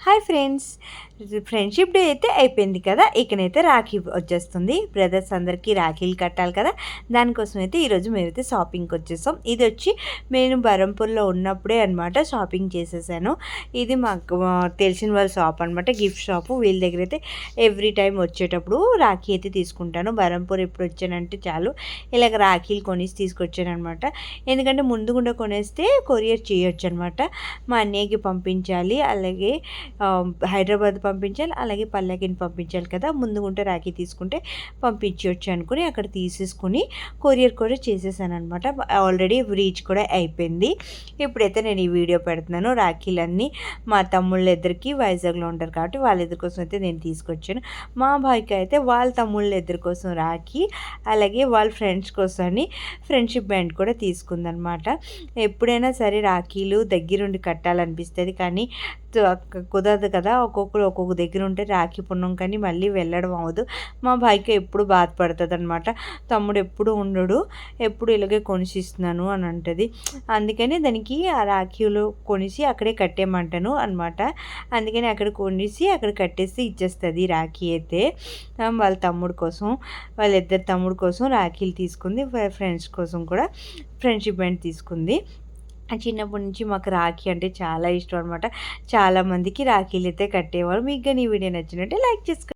Hi friends, friendship day అయితే అయిపోయింది కదా. ఇకనైతే రాఖీ వచ్చేస్తుంది. బ్రదర్స్ అందరికీ రాఖీలు కట్టాలి కదా. దానికోసం అయితే ఈరోజు మేమైతే షాపింగ్కి వచ్చేసాం. ఇది వచ్చి నేను బరంపూర్లో ఉన్నప్పుడే అనమాట షాపింగ్ చేసేసాను. ఇది మాకు తెలిసిన వాళ్ళ షాప్ అనమాట, గిఫ్ట్ షాపు. వీళ్ళ దగ్గర అయితే ఎవ్రీ టైం వచ్చేటప్పుడు రాఖీ అయితే తీసుకుంటాను. బరంపూర్ ఎప్పుడు వచ్చానంటే చాలు ఇలాగ రాఖీలు కొనేసి తీసుకొచ్చాను అనమాట. ఎందుకంటే ముందుగుండా కొనేస్తే కొరియర్ చేయొచ్చు అనమాట. మా అన్నయ్యకి పంపించాలి, అలాగే హైదరాబాద్ పంపించాలి, అలాగే పల్లెకిని పంపించాలి కదా. ముందుగుంటే రాఖీ తీసుకుంటే పంపించవచ్చు అనుకుని అక్కడ తీసేసుకుని కొరియర్ కూడా చేసేసాను అనమాట. ఆల్రెడీ రీచ్ కూడా అయిపోయింది. ఇప్పుడైతే నేను ఈ వీడియో పెడుతున్నాను. రాఖీలన్నీ మా తమ్ముళ్ళ ఇద్దరికి వైజాగ్లో ఉంటారు కాబట్టి వాళ్ళ ఇద్దరి కోసం అయితే నేను తీసుకొచ్చాను. మా భాయ్కి అయితే వాళ్ళ తమ్ముళ్ళ ఇద్దరి కోసం రాఖీ, అలాగే వాళ్ళ ఫ్రెండ్స్ కోసమని ఫ్రెండ్షిప్ బ్యాండ్ కూడా తీసుకుందనమాట. ఎప్పుడైనా సరే రాఖీలు దగ్గరుండి కట్టాలనిపిస్తుంది, కానీ కుదరదు కదా. ఒక్కొక్కరు ఒక్కొక్క దగ్గర ఉంటే రాఖీ పుణ్యం కానీ మళ్ళీ వెళ్ళడం అవ్వదు. మా భాయ్కి ఎప్పుడు బాధపడుతుంది అనమాట. తమ్ముడు ఎప్పుడు ఉండడు, ఎప్పుడు ఇలాగే కొనిసిస్తున్నాను అని అంటుంది. అందుకని దానికి ఆ రాఖీలు కొనిసి అక్కడే కట్టేయమంటాను అనమాట. అందుకని అక్కడ కొనిసి అక్కడ కట్టేసి ఇచ్చేస్తుంది రాఖీ అయితే. వాళ్ళ తమ్ముడు కోసం, వాళ్ళిద్దరు తమ్ముడు కోసం రాఖీలు తీసుకుంది. ఫ్రెండ్స్ కోసం కూడా ఫ్రెండ్షిప్ బ్యాండ్ తీసుకుంది. చిన్నప్పటి నుంచి మాకు రాఖీ అంటే చాలా ఇష్టం అనమాట. చాలామందికి రాఖీలు అయితే కట్టేవారు. మీకు కానీ ఈ వీడియో నచ్చినట్టే లైక్ చేసుకోండి.